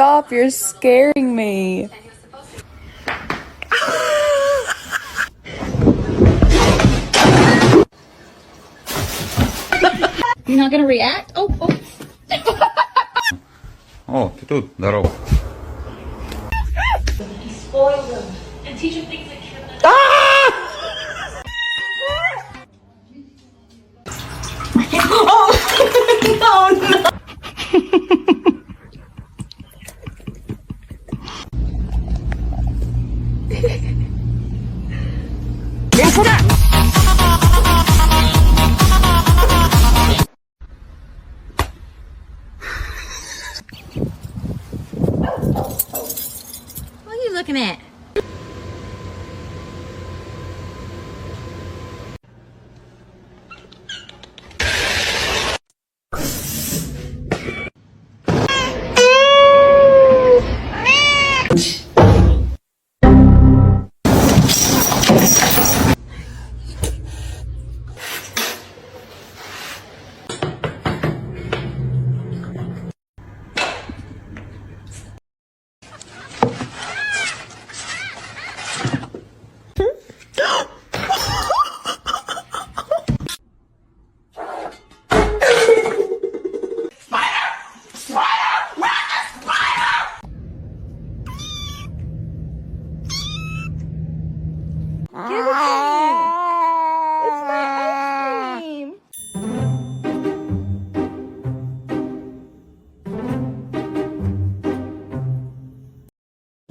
stop. You're scaring me. You're not gonna react? Oh. тут здорово. Spoil them and teach them things like chirping. Oh no! What are you looking at?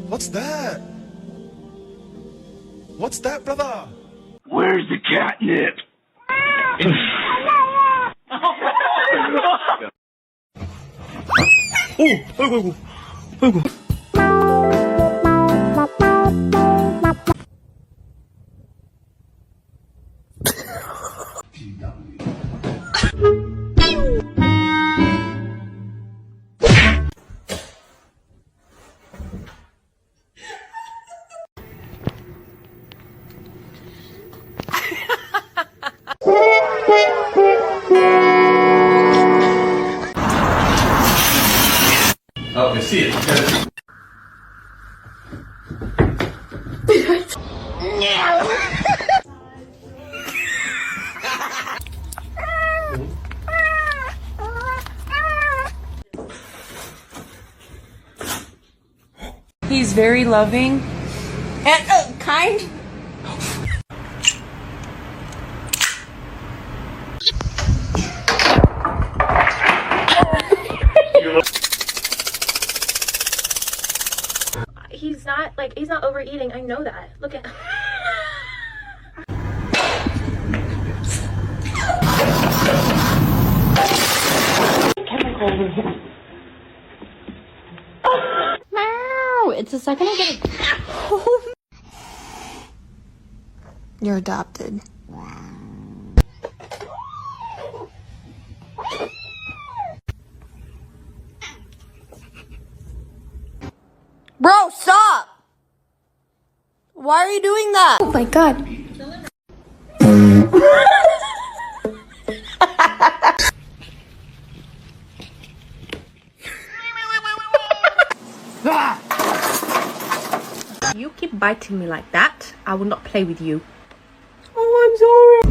What's that? What's that, brother? Where's the catnip? 아이고, 아이고. Oh, I see it. He's very loving and kind. He's not overeating. I know that. Look at. Meow! It's the second I get it. You're adopted. Bro, stop! Why are you doing that? Oh my god. You keep biting me like that, I will not play with you. Oh, I'm sorry.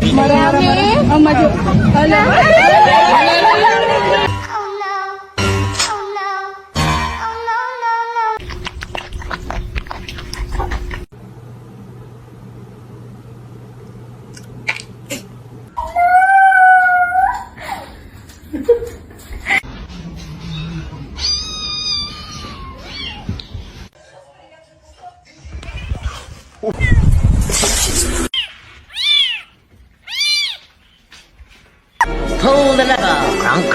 Pull the lever, Gronk.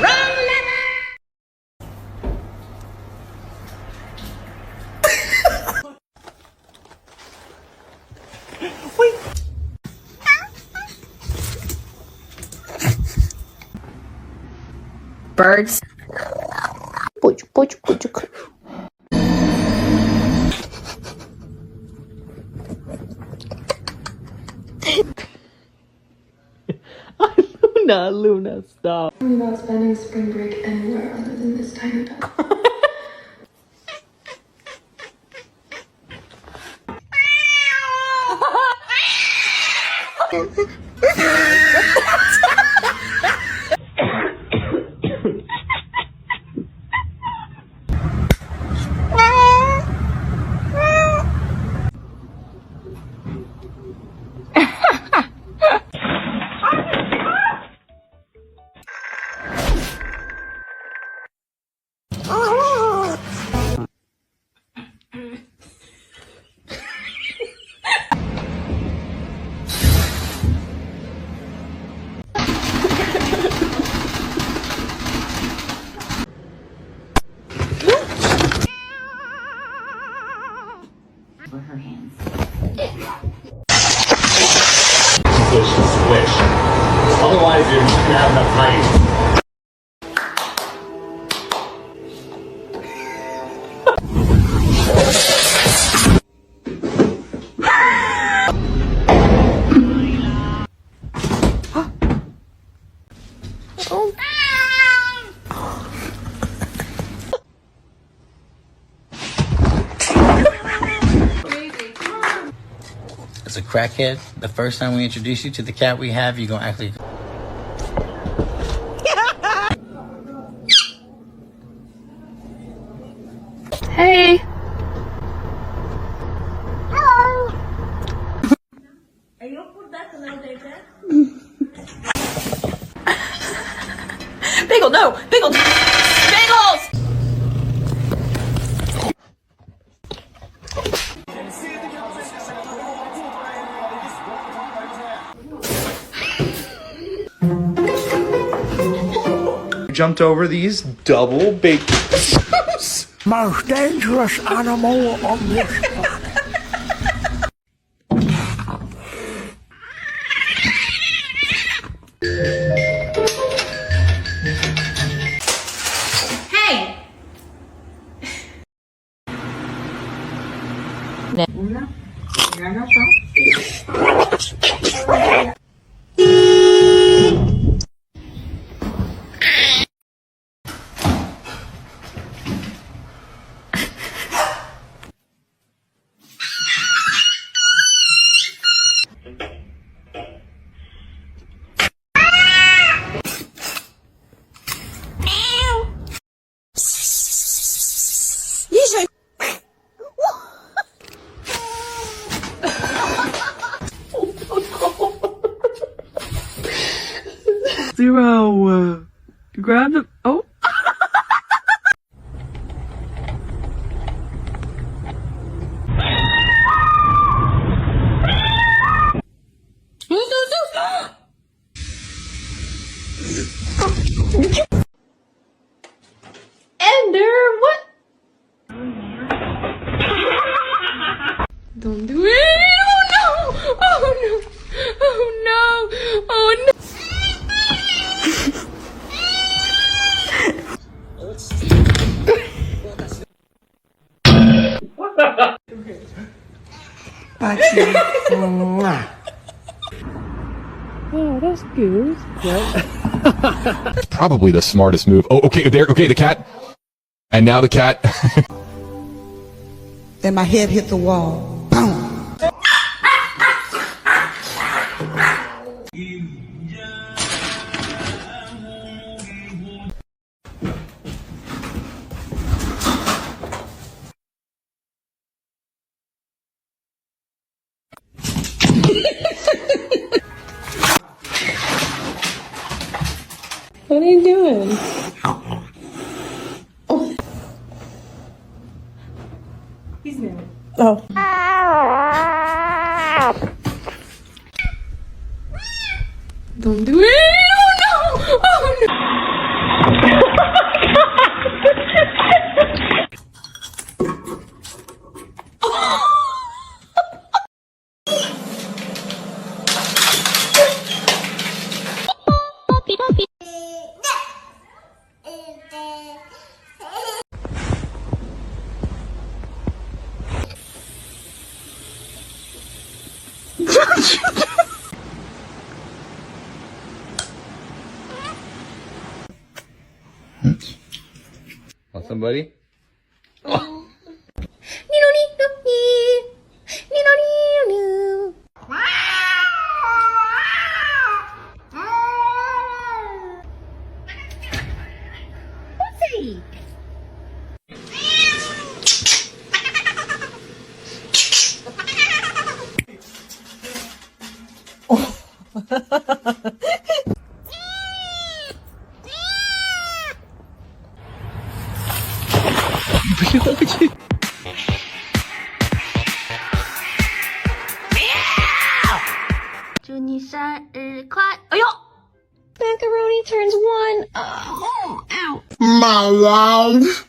Wrong lever! Wait. Birds. Luna, stop. About spending spring break anywhere other than this tiny town. For her hands. Switch. Otherwise, you're not gonna have enough time. As a crackhead, the first time we introduce you to the cat we have, you're gonna actually. Hey. Bagel, no! Bagel! Bagels! Jumped over these double baked. Most dangerous animal on this planet. Hey. Zero. Grab the. Oh. Ender, what? Don't do it. Oh no. Oh no. Oh no. Oh no. Oh, that's good. Probably the smartest move. Oh, okay, there. Okay, the cat. And now the cat. Then my head hit the wall. Boom. What are you doing? He's new. Oh. Don't do it. Oh no. Oh no. Oh, somebody? 祝你生日快！哎呦 Macaroni turns 1. Oh, ow. My life.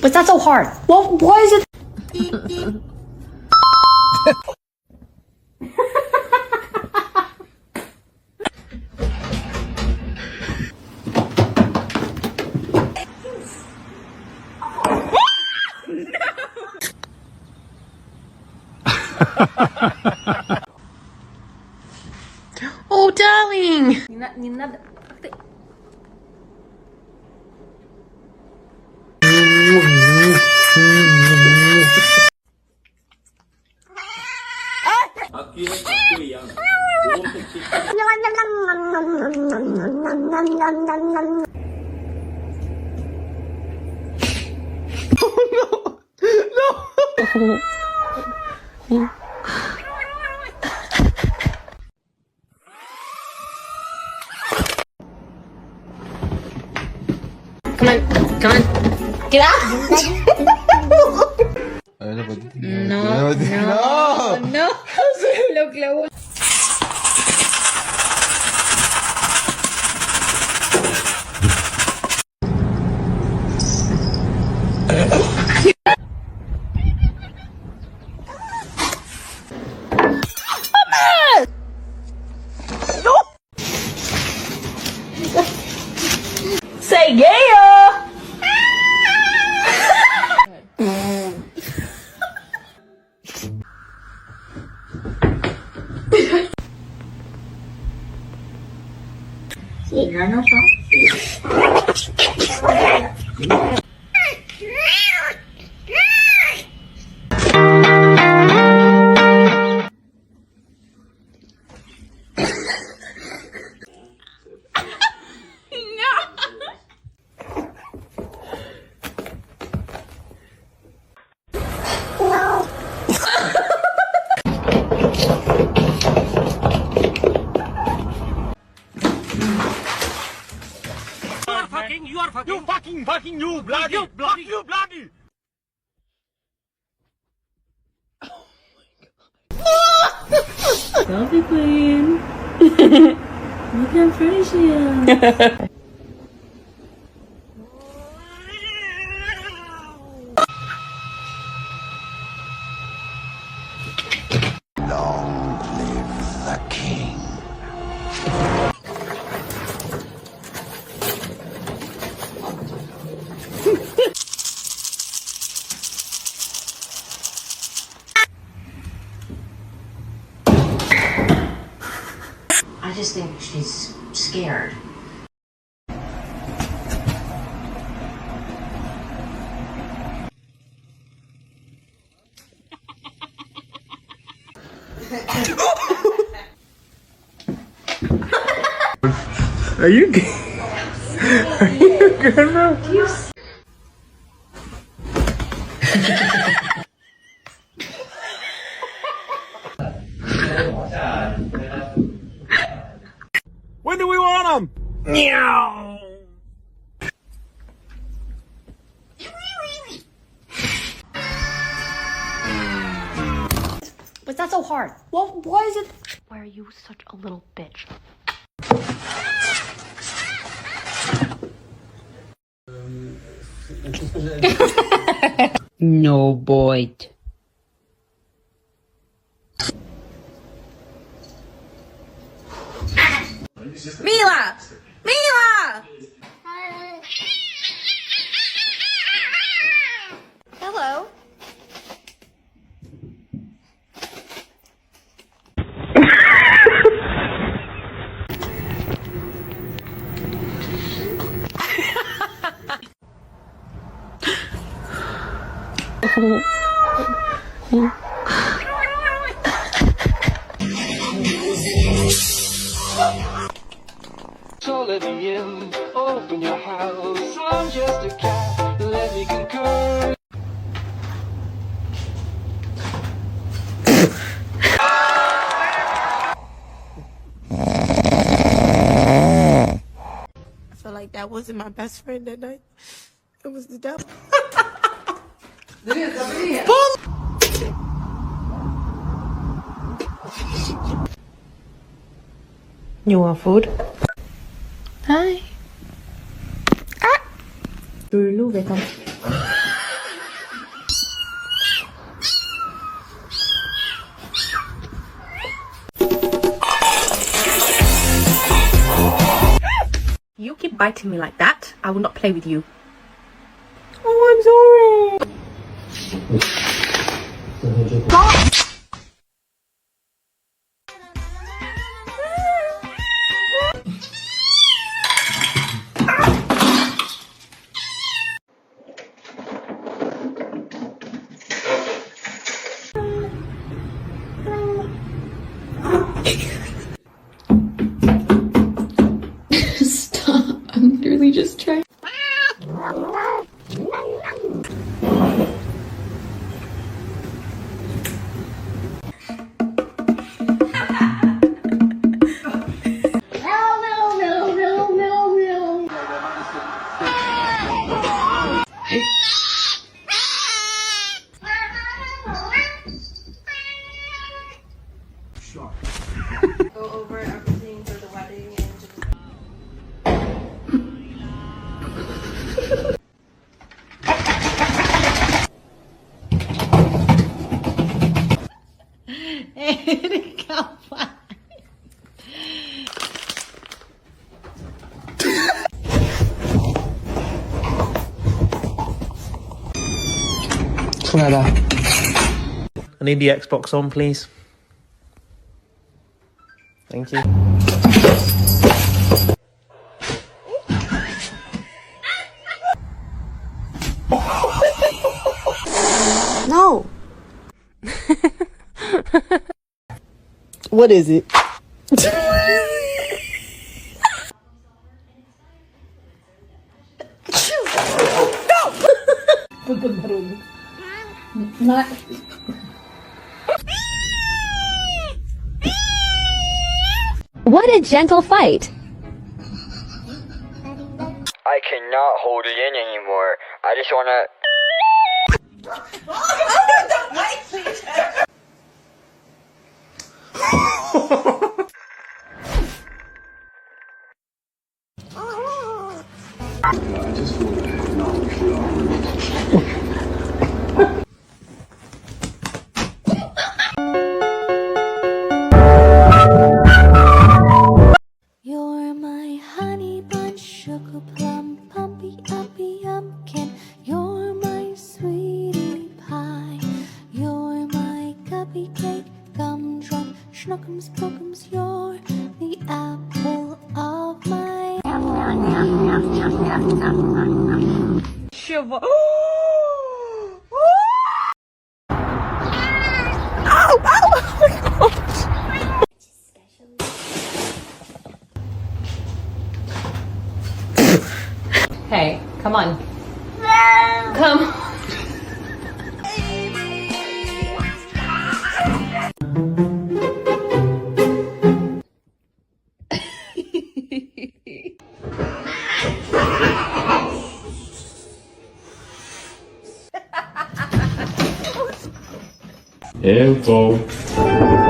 What's that so hard? Well, why is it? Oh, darling. Come on. Get out. No. Look. Say yeah. Selfie queen. Look how pretty she is. I just think she's scared. Are you good? Are you good, bro? When do we want them? Meow. What's that so hard? Well, why is it? Why are you such a little bitch? No bite. Mila! Hello. So let me in, open your house. I'm just a cat, let me concur. I feel like that wasn't my best friend that night. It was the devil. You want food? Hi. Dulu become. You keep biting me like that, I will not play with you. Oh, I'm sorry. Stop, I'm literally just trying. Go over everything for the wedding and just... I need the Xbox on, please. Thank you. No. What is it? What a gentle fight. I cannot hold it in anymore. I just wanna... You're my honey bun, sugar plum, pumpy, uppy, umpkin. You're my sweetie pie. You're my cupcake, gumdrop, schnookums, bookums. You're the apple of my Shiver. Hey, come on. Come. Info.